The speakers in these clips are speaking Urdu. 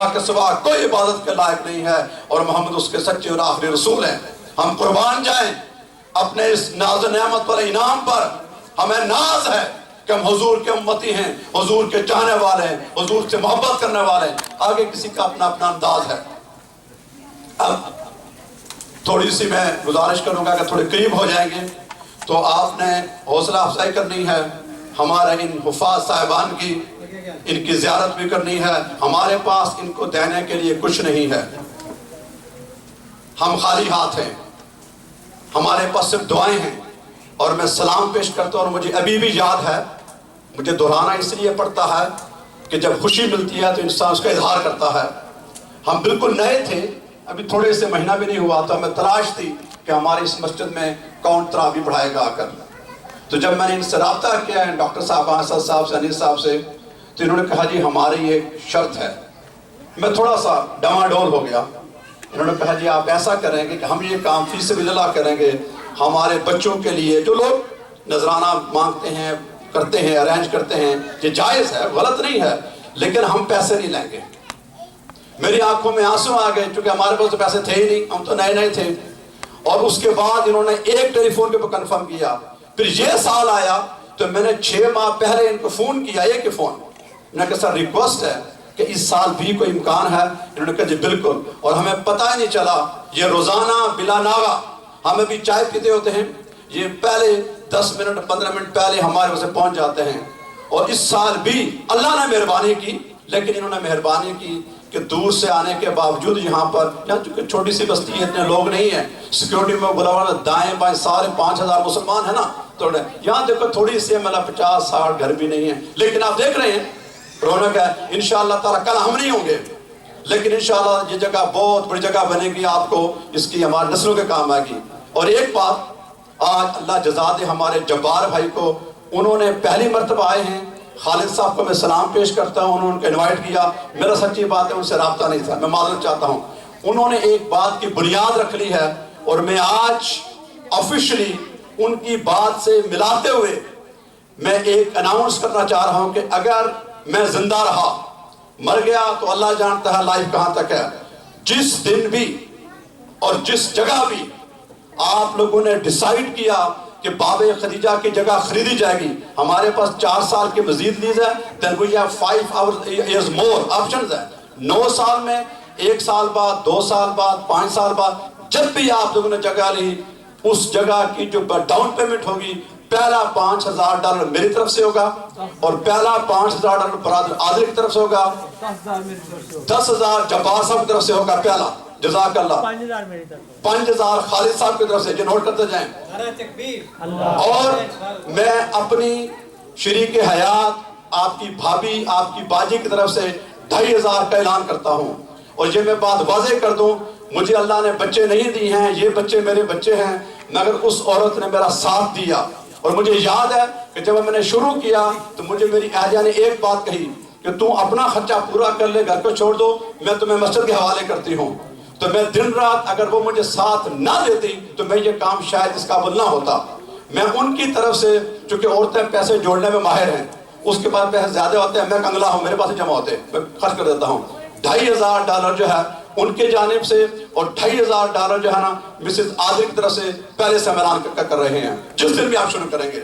کے سوا کوئی عبادت کے لائق نہیں ہے اور محمد اس کے سچے اور آخری رسول ہیں۔ ہم قربان جائیں اپنے اس ناز و نعمت پر، انعام پر۔ ہمیں ناز ہے کہ ہم حضور کے امتی ہیں، حضور کے چاہنے والے ہیں، حضور سے محبت کرنے والے ہیں۔ آگے کسی کا اپنا اپنا انداز ہے۔ اب تھوڑی سی میں گزارش کروں گا کہ تھوڑے قریب ہو جائیں گے تو آپ نے حوصلہ افزائی کرنی ہے، ہمارے ان حفاظ صاحبان کی، ان کی زیارت بھی کرنی ہے۔ ہمارے پاس ان کو دینے کے لیے کچھ نہیں ہے، ہم خالی ہاتھ ہیں، ہمارے پاس صرف دعائیں ہیں۔ اور میں سلام پیش کرتا ہوں، اور مجھے ابھی بھی یاد ہے، مجھے دہرانا اس لیے پڑتا ہے کہ جب خوشی ملتی ہے تو انسان اس کا اظہار کرتا ہے۔ ہم بالکل نئے تھے، ابھی تھوڑے سے مہینہ بھی نہیں ہوا تو ہمیں تلاش تھی کہ ہماری اس مسجد میں کون تراویح پڑھائے گا آ کر۔ تو جب میں نے ان سے رابطہ کیا ہے، ڈاکٹر صاحب، اسد صاحب سے، انیس صاحب سے، تو انہوں نے کہا جی ہماری ایک شرط ہے۔ میں تھوڑا سا ڈواڈول ہو گیا۔ انہوں نے کہا جی آپ ایسا کریں گے کہ ہم یہ کام فی سبیل اللہ کریں گے، ہمارے بچوں کے لیے جو لوگ نذرانہ مانگتے ہیں، کرتے ہیں، ارینج کرتے ہیں، یہ جائز ہے، غلط نہیں ہے، لیکن ہم پیسے نہیں لیں گے۔ میری آنکھوں میں آنسو آ گئے، چونکہ ہمارے پاس تو پیسے تھے ہی نہیں، ہم تو نئے نئے تھے۔ اور اس کے بعد انہوں نے ایک ٹیلی فون کے اوپر کنفرم کیا۔ پھر یہ سال آیا تو میں نے 6 ماہ پہلے ان کو فون کیا، ایک ہی فون۔ میں نے کہا سر ریکویسٹ ہے کہ اس سال بھی کوئی امکان ہے؟ انہوں نے کہا جی بالکل۔ اور ہمیں پتہ ہی نہیں چلا، یہ روزانہ بلا ناغہ ہم ابھی چائے پیتے ہوتے ہیں، یہ پہلے 10 منٹ 15 منٹ پہلے ہمارے وہاں سے پہنچ جاتے ہیں۔ اور اس سال بھی اللہ نے مہربانی کی، لیکن انہوں نے مہربانی کی کہ دور سے آنے کے باوجود یہاں پر، یہاں چونکہ چھوٹی سی بستی ہے، اتنے لوگ نہیں ہیں، سیکیورٹی میں بلا ہوا دائیں بائیں سارے 5000 مسلمان ہیں نا، تو یہاں دیکھو تھوڑی سی مطلب 50-60 گھر بھی نہیں ہیں، لیکن آپ دیکھ رہے ہیں رونق ہے۔ انشاءاللہ تعالیٰ کل ہم نہیں ہوں گے، لیکن انشاءاللہ یہ جگہ بہت بڑی جگہ بنے گی، آپ کو اس کی ہمارے نسلوں کے کام آئے گی۔ اور ایک بات آج اللہ جزا دے ہمارے جبار بھائی کو، انہوں نے پہلی مرتبہ آئے ہیں، خالد صاحب کو میں سلام پیش کرتا ہوں، انہوں نے ان کو انوائٹ کیا، میرا سچی بات ہے ان سے رابطہ نہیں تھا، میں معذرت چاہتا ہوں۔ انہوں نے ایک بات کی بنیاد رکھ لی ہے، اور میں آج آفیشلی ان کی بات سے ملاتے ہوئے میں ایک اناؤنس کرنا چاہ رہا ہوں کہ اگر میں زندہ رہا، مر گیا تو اللہ جانتا ہے لائف کہاں تک ہے۔ جس دن بھی اور جس جگہ بھی آپ لوگوں نے ڈیسائیڈ کیا کہ باب خدیجہ کی جگہ خریدی جائے گی، ہمارے پاس 4 سال کی مزید لیز ہے، then we have 5 years more options ہے۔ 9 سال میں، 1 سال بعد، 2 سال بعد، 5 سال بعد، جب بھی آپ لوگوں نے جگہ لی، اس جگہ کی جو ڈاؤن پیمنٹ ہوگی، پہلا $5000 میری طرف سے ہوگا، اور پہلا $5000 برادر عادل کی طرف سے ہوگا، 10,000 جبار صاحب کی طرف سے ہوگا پہلا، جزاک اللہ، 5000 خالد صاحب کی طرف سے، جو نوٹ کرتے جائیں۔ اور میں اپنی شریک حیات، آپ کی بھابی، آپ کی باجی کی طرف سے 2500 کا اعلان کرتا ہوں۔ اور یہ میں بات واضح کر دوں، مجھے اللہ نے بچے نہیں دی ہیں، یہ بچے میرے بچے ہیں، مگر اس عورت نے میرا ساتھ دیا۔ اور مجھے یاد ہے کہ جب میں نے شروع کیا تو مجھے میری اہلیہ نے ایک بات کہی کہ تو اپنا خرچہ پورا کر لے، گھر کو چھوڑ دو، میں تمہیں مسجد کے حوالے کرتی ہوں۔ تو میں دن رات، اگر وہ مجھے ساتھ نہ دیتی تو میں یہ کام شاید اس قابل نہ ہوتا۔ میں ان کی طرف سے، چونکہ عورتیں پیسے جوڑنے میں ماہر ہیں، اس کے بعد پیسے زیادہ ہوتے ہیں، میں کنگلا ہوں، میرے پاس جمع ہوتے ہیں، میں خرچ کر دیتا ہوں۔ $2500 جو ہے ان کے جانب سے، اور $2500 جو ہے نا مسز عادل کی طرف سے پہلے سے اعلان کر رہے ہیں، جس دن بھی آپ شروع کریں گے،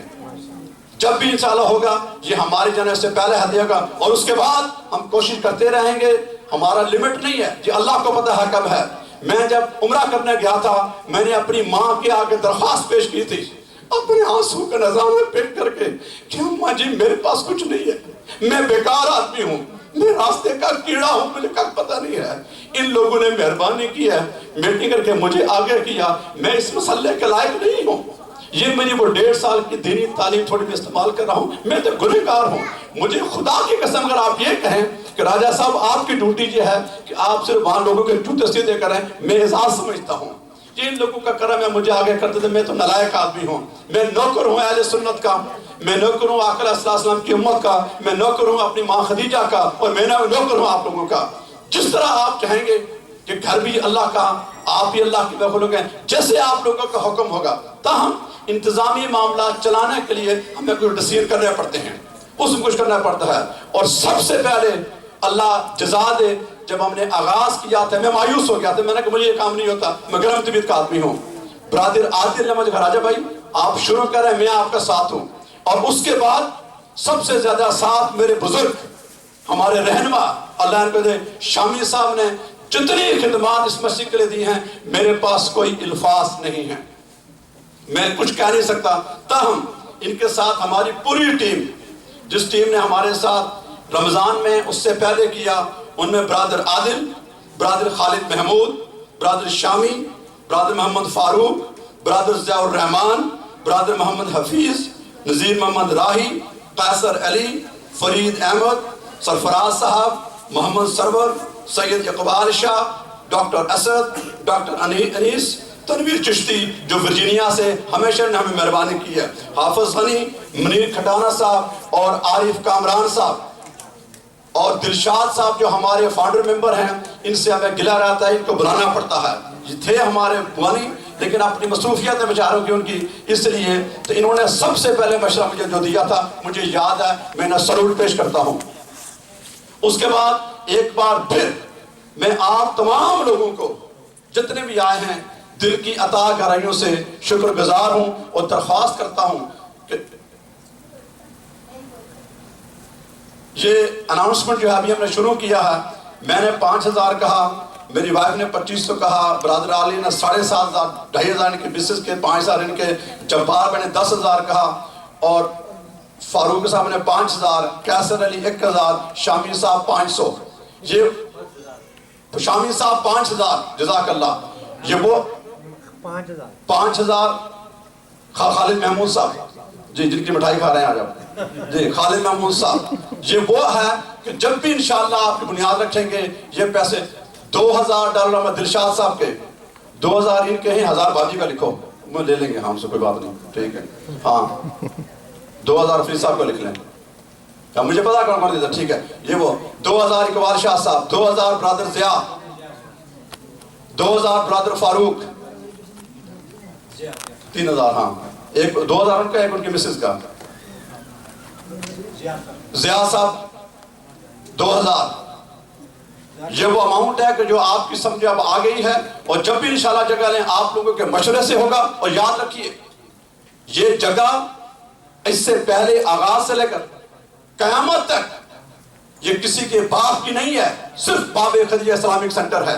جب بھی انشاءاللہ ہوگا، یہ ہماری جانب سے پہلے ہدیہ ہوگا۔ اور اس کے بعد ہم کوشش کرتے رہیں گے، ہمارا لمٹ نہیں ہے، یہ اللہ کو پتہ ہے کب ہے۔ میں جب عمرہ کرنے گیا تھا، میں نے اپنی ماں کے آگے درخواست پیش کی تھی، اپنے آنسو کا نظارہ پیش کر کے کہ اماں جی میرے پاس کچھ نہیں ہے، میں بیکار آدمی ہوں، میں راستے کا کیڑا ہوں، مجھے کب پتہ نہیں ہے۔ ان لوگوں نے مہربانی کی ہے، میٹنگ کر کے مجھے آگے کیا، میں اس مسئلے کے لائق نہیں ہوں، یہ میری وہ 1.5 سال کی دینی تعلیم تھوڑی بھی استعمال کر رہا ہوں، میں تو گنہگار ہوں۔ مجھے خدا کی قسم اگر آپ یہ کہیں کہ راجہ صاحب آپ کی ڈیوٹی یہ ہے کہ آپ صرف وہاں لوگوں کے جوتے سیدھے کریں، میں اعزاز سمجھتا ہوں۔ یہ ان لوگوں کا کرم ہے، مجھے آگے کرتے تھے، میں تو نلائق آدمی ہوں، میں نوکر ہوں اہل سنت کا، میں نوکر ہوں آقا علیہ السلام کی امت کا، میں نوکر ہوں اپنی ماں خدیجہ کا، اور میں نوکر ہوں آپ لوگوں کا۔ جس طرح آپ چاہیں گے کہ گھر بھی اللہ کا، آپ بھی اللہ کی مخلوق ہیں، جیسے آپ لوگوں کا حکم ہوگا۔ تاہم انتظامی معاملات چلانے کے لیے ہمیں کچھ ڈسیزن کرنے پڑتے ہیں، اس میں کچھ کرنا پڑتا ہے۔ اور سب سے پہلے اللہ جزا دے جب ہم نے آغاز کیا تھا میں مایوس ہو گیا تھا، میں نے کہا مجھے یہ کام نہیں ہوتا، میں گرم طبیعت کا آدمی ہوں۔ برادر عادل نے مجھے کہا راجہ بھائی آپ شروع کریں، میں آپ کا ساتھ ہوں۔ اور اس کے بعد سب سے زیادہ ساتھ میرے بزرگ ہمارے رہنما اللہ ان کو دے شامی صاحب نے جتنی خدمات اس مسجد کے لیے دی ہیں، میرے پاس کوئی الفاظ نہیں ہیں، میں کچھ کہہ نہیں سکتا۔ تاہم ان کے ساتھ ہماری پوری ٹیم، جس ٹیم نے ہمارے ساتھ رمضان میں اس سے پہلے کیا، ان میں برادر عادل، برادر خالد محمود، برادر شامی، برادر محمد فاروق، برادر ضیاء الرحمان، برادر محمد حفیظ، نذیر محمد راہی، قیصر علی، فرید احمد، سرفراز صاحب، محمد سرور، سید اقبال شاہ، ڈاکٹر اسد، ڈاکٹر انیس، تنویر چشتی جو ورجینیا سے ہمیشہ نے ہمیں مہربانی کی ہے، حافظ غنی، منیر کھٹانہ صاحب اور عارف کامران صاحب اور دلشاد صاحب جو ہمارے فاؤنڈر ممبر ہیں، ان سے ہمیں گلہ رہتا ہے، ان کو بلانا پڑتا ہے۔ یہ تھے ہمارے بوانی لیکن اپنی مصروفیت ہے بیچاروں کی ان کی، اس لیے تو انہوں نے سب سے پہلے مشورہ مجھے جو دیا تھا مجھے یاد ہے، میں انہیں سلوٹ پیش کرتا ہوں۔ اس کے بعد ایک بار پھر میں آپ تمام لوگوں کو جتنے بھی آئے ہیں دل کی عطا گہرائیوں سے شکر گزار ہوں اور درخواست کرتا ہوں کہ یہ اناؤنسمنٹ جو ہے ابھی ہم نے شروع کیا ہے، میں نے 5,000 کہا، میری وائف نے 2500 کہا، برادر علی نے 7,500 2,500 ان کے بزنس کے 5,000 ان کے، جبار بھائی نے 10,000 کہا، اور فاروق صاحب نے 5,000، قیصر علی 1,000، شامی صاحب 500، یہ شامی صاحب 5,000 جزاک اللہ، یہ وہ 5,000 خالد محمود صاحب جی جن کی مٹھائی کھا رہے ہیں آج آپ جی، خالد محمود صاحب، یہ وہ ہے کہ جب بھی انشاءاللہ آپ کی بنیاد رکھیں گے یہ پیسے $2,000 میں دلشاد صاحب کے 2,000 ان کے ہیں، 1,000 باجی کا لکھو، وہ لے لیں گے ہم سے کوئی بات نہیں، ٹھیک ہے، ہاں 2,000 فرید صاحب کو لکھ لیں، مجھے پتا کون کون دیتا، ٹھیک ہے، یہ وہ 2,000 اقبال شاہ صاحب، 2,000 برادر ضیاء، 2,000 برادر فاروق، 3,000 ہاں، ایک 2,000 ان کا، ایک ان کی مسز کا، ضیاء صاحب 2,000، یہ وہ اماؤنٹ ہے کہ جو آپ کی سمجھے اب آ گئی ہے، اور جب بھی انشاءاللہ جگہ لیں آپ لوگوں کے مشورے سے ہوگا، اور یاد رکھیے یہ جگہ اس سے پہلے آغاز سے لے کر قیامت تک یہ کسی کے باپ کی نہیں ہے، صرف باب خدیجہ اسلامک سینٹر ہے۔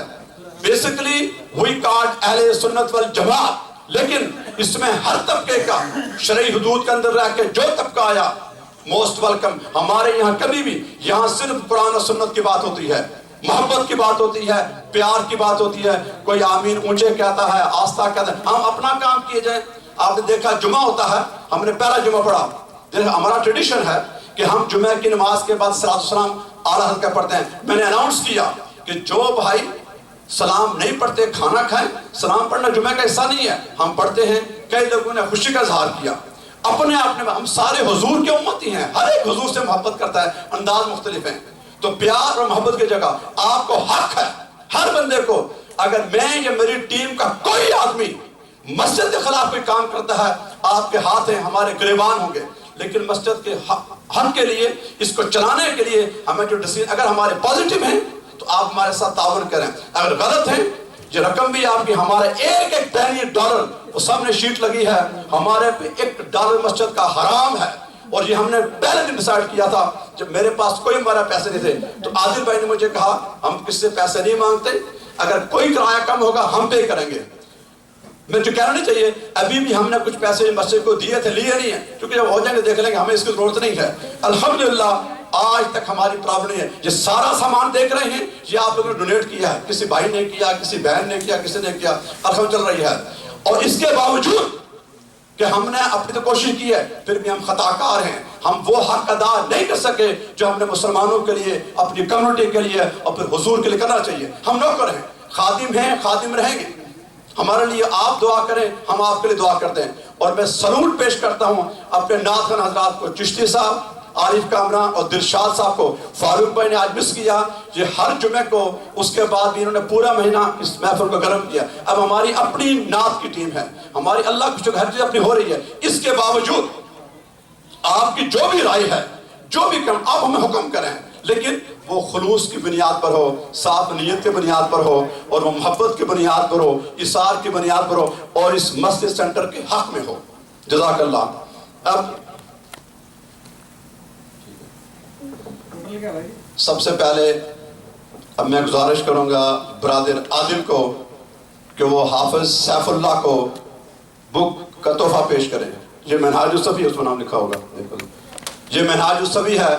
بیسیکلی ہوئی کارڈ اہل سنت والجماعت، لیکن اس میں ہر طبقے کا شرعی حدود کے اندر رہ کے جو طبقہ آیا موسٹ ویلکم۔ ہمارے یہاں کبھی بھی یہاں صرف قرآن و سنت کی بات ہوتی ہے، محبت کی بات ہوتی ہے، پیار کی بات ہوتی ہے، کوئی آمین اونچے کہتا ہے، آستہ کہتا ہے، ہم اپنا کام کیے جائیں۔ آپ نے دیکھا جمعہ ہوتا ہے، ہم نے پہلا جمعہ پڑھا، ہمارا ٹریڈیشن ہے کہ ہم جمعہ کی نماز کے بعد صلاۃ والسلام اعلیٰ حضرت کا پڑھتے ہیں۔ میں نے اناؤنس کیا کہ جو بھائی سلام نہیں پڑھتے کھانا کھائیں، سلام پڑھنا جمعہ کا حصہ نہیں ہے، ہم پڑھتے ہیں۔ کئی لوگوں نے خوشی کا اظہار کیا، اپنے ہم سارے حضور کے امتی ہیں، ہر ایک حضور سے محبت کرتا ہے، انداز مختلف ہیں، تو پیار اور محبت کی جگہ آپ کو حق ہے ہر بندے کو، اگر میں یا میری ٹیم کا کوئی آدمی مسجد کے خلاف کوئی کام کرتا ہے، آپ کے ہاتھ ہیں، ہمارے گریبان ہوں گے، لیکن مسجد کے حق کے لیے، اس کو چلانے کے لیے ہمیں جو ڈیسیژن، اگر ہمارے پازیٹیو ہیں تو آپ ہمارے ساتھ تعاون کریں، اگر غلط ہیں یہ رقم بھی آپ کی، ہمارے ایک پینی ڈالر، وہ سامنے شیٹ لگی ہے، ہمارے پہ $1 مسجد کا حرام ہے، اور یہ ہم نے پہلے دن ڈیسائیڈ کیا تھا جب میرے پاس کوئی ہمارا پیسے نہیں تھے، تو عادل بھائی نے مجھے کہا ہم کس سے پیسے نہیں مانگتے، اگر کوئی کرایہ کم ہوگا ہم پے کریں گے۔ میں جو کہنا نہیں چاہیے، ابھی بھی ہم نے کچھ پیسے مسجد کو دیے تھے، لیے نہیں ہیں، کیونکہ جب ہو جائیں گے دیکھ لیں گے، ہمیں اس کی ضرورت نہیں ہے۔ الحمدللہ آج تک ہماری پرابلم نہیں ہے، یہ سارا سامان دیکھ رہے ہیں یہ آپ لوگوں نے ڈونیٹ کیا ہے، کسی بھائی نے کیا، کسی بہن نے کیا، کسی نے کیا، الحمد چل رہی ہے، اور اس کے باوجود کہ ہم نے اپنی تو کوشش کی ہے، پھر بھی ہم خطا کار ہیں، ہم وہ حق ادا نہیں کر سکے جو ہم نے مسلمانوں کے لیے، اپنی کمیونٹی کے لیے اور پھر حضور کے لیے کرنا چاہیے۔ ہم نوکر ہیں، خادم ہیں، خادم رہیں گے، ہمارے لیے آپ دعا کریں، ہم آپ کے لیے دعا کرتے ہیں۔ اور میں سلوٹ پیش کرتا ہوں اپنے نعت خوان حضرات کو، چشتی صاحب، عارف کامران اور دلشاد صاحب کو۔ فاروق بھائی نے آج مس کیا، یہ ہر جمعے کو، اس کے بعد بھی انہوں نے پورا مہینہ اس محفل کو گرم کیا۔ اب ہماری اپنی نعت کی ٹیم ہے، ہماری اللہ کی شکر ہر چیز اپنی ہو رہی ہے، اس کے باوجود آپ کی جو بھی رائے ہے، جو بھی کم، آپ ہمیں حکم کریں، لیکن وہ خلوص کی بنیاد پر ہو، صاف نیت کی بنیاد پر ہو، اور وہ محبت کی بنیاد پر ہو، اثار کی بنیاد پر ہو، اور اس مسجد سینٹر کے حق میں ہو۔ جزاک اللہ۔ اب سب سے پہلے اب میں گزارش کروں گا برادر عادل کو کہ وہ حافظ سیف اللہ کو بک کا تحفہ پیش کریں۔ یہ منہاج الصفی، اس میں نام لکھا ہوگا، یہ منہاج الصفی ہے،